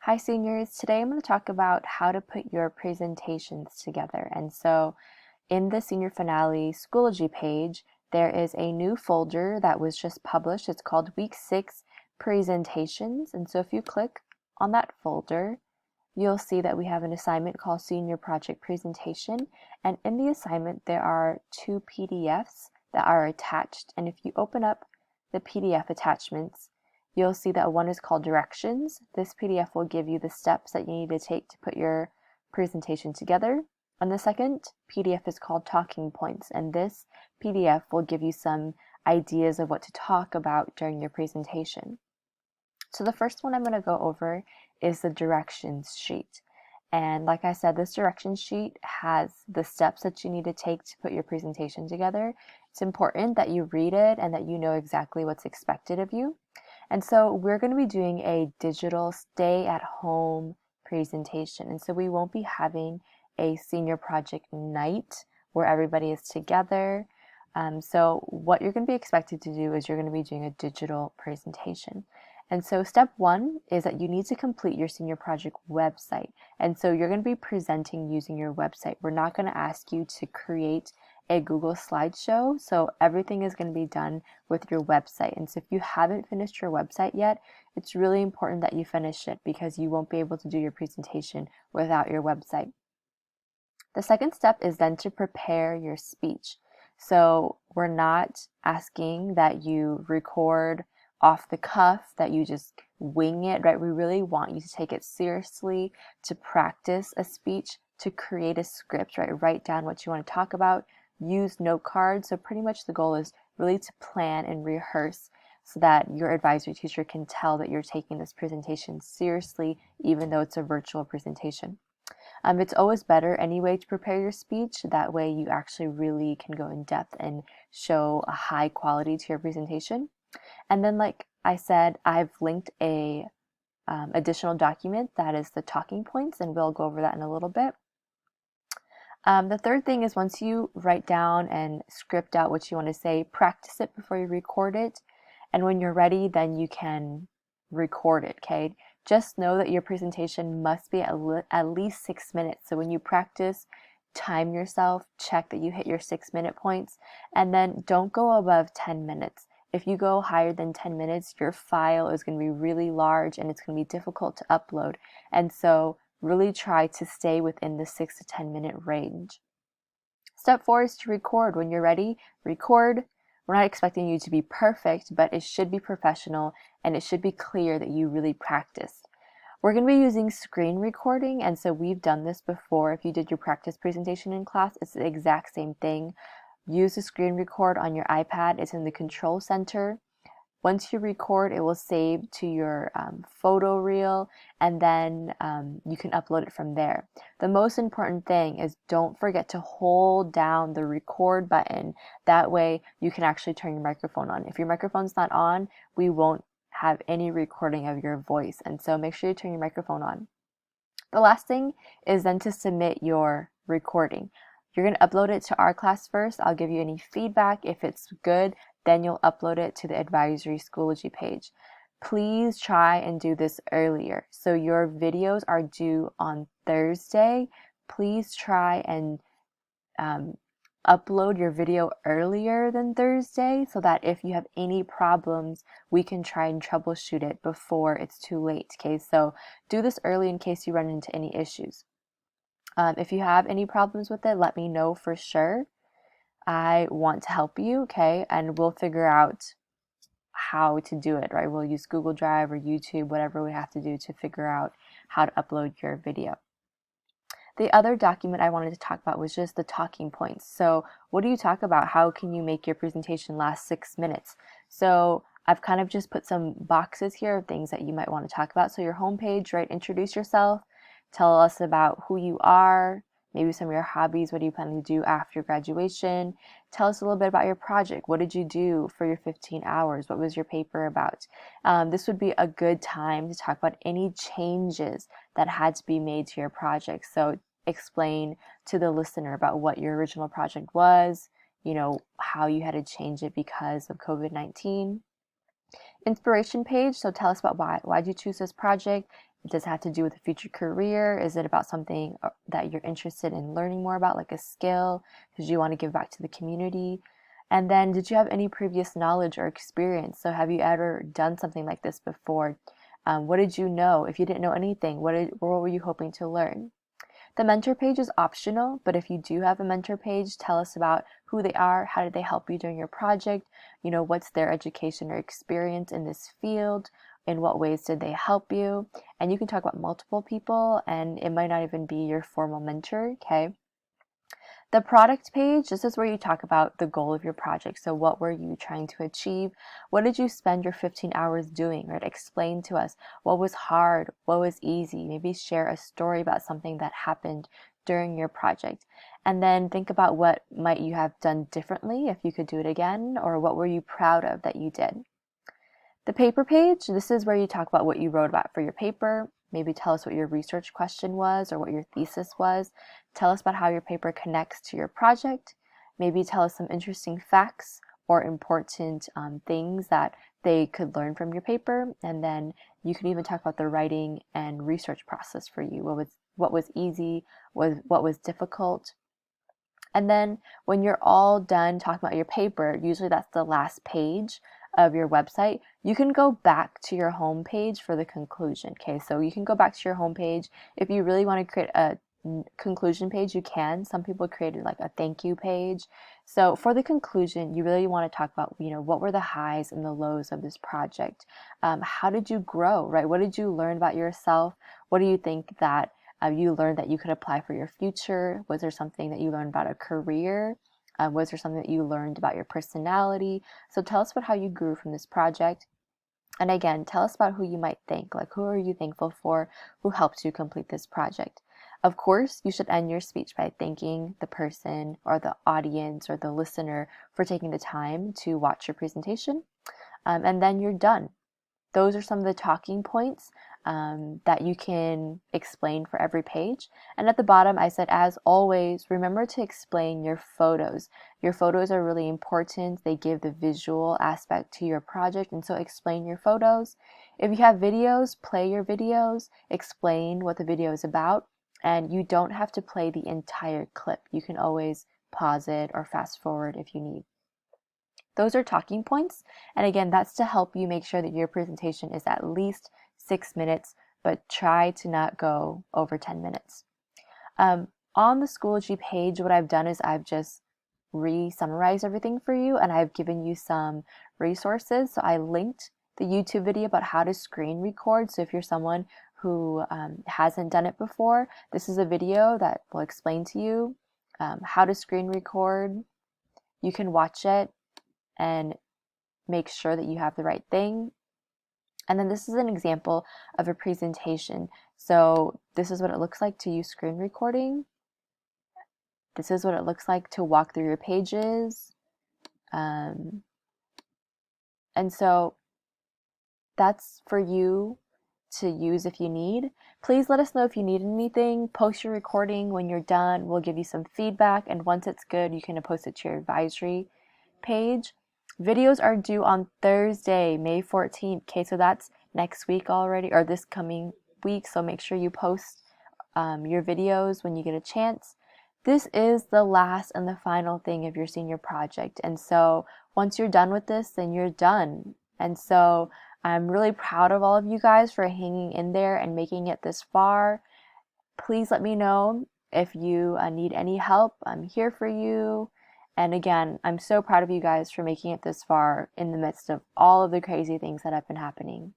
Hi seniors, today I'm going to talk about how to put your presentations together. And so in the senior finale Schoology page, there is a new folder that was just published. It's called Week 6 Presentations. And so if you click on that folder, you'll see that we have an assignment called Senior Project Presentation. And in the assignment, there are two PDFs that are attached. And if you open up the PDF attachments, you'll see that one is called Directions. This PDF will give you the steps that you need to take to put your presentation together. And the second PDF is called Talking Points. And this PDF will give you some ideas of what to talk about during your presentation. So the first one I'm going to go over is the directions sheet. And like I said, this directions sheet has the steps that you need to take to put your presentation together. It's important that you read it and that you know exactly what's expected of you. And so we're going to be doing a digital stay-at-home presentation. And so we won't be having a senior project night where everybody is together. So what you're going to be expected to do is you're going to be doing a digital presentation. And so step one is that you need to complete your senior project website. And so you're going to be presenting using your website. We're not going to ask you to create a Google slideshow. So everything is going to be done with your website. And so if you haven't finished your website yet, it's really important that you finish it because you won't be able to do your presentation without your website. The second step is then to prepare your speech. So we're not asking that you record off the cuff, that you just wing it, right? We really want you to take it seriously, to practice a speech, to create a script, right? Write down what you want to talk about, use note cards. So pretty much the goal is really to plan and rehearse so that your advisory teacher can tell that you're taking this presentation seriously, even though it's a virtual presentation. It's always better anyway to prepare your speech. That way you actually really can go in depth and show a high quality to your presentation. And then, like I said, I've linked a additional document that is the talking points, and we'll go over that in a little bit. The third thing is once you write down and script out what you want to say, practice it before you record it. And when you're ready, then you can record it, okay? Just know that your presentation must be at least 6 minutes. So when you practice, time yourself, check that you hit your 6-minute points, and then don't go above 10 minutes. If you go higher than 10 minutes, your file is going to be really large and it's going to be difficult to upload. And so really try to stay within the 6 to 10 minute range. Step 4 is to record. When you're ready, record. We're not expecting you to be perfect, but it should be professional and it should be clear that you really practiced. We're going to be using screen recording, and so we've done this before. If you did your practice presentation in class, it's the exact same thing. Use the screen record on your iPad. It's in the control center. Once you record, it will save to your photo reel, and then you can upload it from there. The most important thing is don't forget to hold down the record button. That way you can actually turn your microphone on. If your microphone's not on, we won't have any recording of your voice. And so make sure you turn your microphone on. The last thing is then to submit your recording. You're going to upload it to our class first. I'll give you any feedback. If it's good, then you'll upload it to the advisory Schoology page. Please try and do this earlier. So your videos are due on Thursday. Please try and upload your video earlier than Thursday so that if you have any problems, we can try and troubleshoot it before it's too late. Okay, so do this early in case you run into any issues. If you have any problems with it, let me know for sure. I want to help you, okay? And we'll figure out how to do it, right? We'll use Google Drive or YouTube, whatever we have to do to figure out how to upload your video. The other document I wanted to talk about was just the talking points. So what do you talk about? How can you make your presentation last 6 minutes? So I've kind of just put some boxes here of things that you might want to talk about. So your homepage, right? Introduce yourself. Tell us about who you are, maybe some of your hobbies. What do you plan to do after graduation? Tell us a little bit about your project. What did you do for your 15 hours? What was your paper about? This would be a good time to talk about any changes that had to be made to your project. So explain to the listener about what your original project was, you know, how you had to change it because of COVID-19. Inspiration page, so tell us about why'd you choose this project? Does it have to do with a future career? Is it about something that you're interested in learning more about, like a skill? Because you want to give back to the community? And then, did you have any previous knowledge or experience? So, have you ever done something like this before? What did you know? If you didn't know anything, what were you hoping to learn? The mentor page is optional, but if you do have a mentor page, tell us about who they are, how did they help you during your project, what's their education or experience in this field, in what ways did they help you, and you can talk about multiple people, and it might not even be your formal mentor, okay? The product page, this is where you talk about the goal of your project. So what were you trying to achieve? What did you spend your 15 hours doing, right? Explain to us what was hard, what was easy. Maybe share a story about something that happened during your project. And then think about what might you have done differently if you could do it again, or what were you proud of that you did. The paper page, this is where you talk about what you wrote about for your paper. Maybe tell us what your research question was or what your thesis was. Tell us about how your paper connects to your project. Maybe tell us some interesting facts or important things that they could learn from your paper. And then you can even talk about the writing and research process for you. What was easy, what was difficult. And then when you're all done talking about your paper, usually that's the last page of your website, you can go back to your home page for the conclusion. Okay, so you can go back to your home page. If you really want to create a conclusion page, you can. Some people created like a thank you page. So for the conclusion, you really want to talk about, what were the highs and the lows of this project? How did you grow, right? What did you learn about yourself? What do you think that you learned that you could apply for your future? Was there something that you learned about a career? Was there something that you learned about your personality? So tell us about how you grew from this project. And again, tell us about who you might thank. Like, who are you thankful for who helped you complete this project? Of course, you should end your speech by thanking the person or the audience or the listener for taking the time to watch your presentation. And then you're done. Those are some of the talking points that you can explain for every page. And at the bottom, I said, as always, remember to explain your photos. Your photos are really important. They give the visual aspect to your project. And so explain your photos. If you have videos, play your videos, explain what the video is about. And you don't have to play the entire clip. You can always pause it or fast forward if you need. Those are talking points. And again, that's to help you make sure that your presentation is at least 6 minutes, but try to not go over 10 minutes. On the Schoology page, what I've done is I've just re-summarized everything for you, and I've given you some resources. So I linked the YouTube video about how to screen record. So if you're someone who hasn't done it before, this is a video that will explain to you how to screen record. You can watch it and make sure that you have the right thing. And then this is an example of a presentation. So this is what it looks like to use screen recording. This is what it looks like to walk through your pages. And so that's for you to use if you need. Please let us know if you need anything. Post your recording when you're done. We'll give you some feedback. And once it's good, you can post it to your advisory page. Videos are due on Thursday, May 14th. Okay, so that's next week already, or this coming week. So make sure you post your videos when you get a chance. This is the last and the final thing of your senior project. And so once you're done with this, then you're done. And so I'm really proud of all of you guys for hanging in there and making it this far. Please let me know if you need any help. I'm here for you. And again, I'm so proud of you guys for making it this far in the midst of all of the crazy things that have been happening.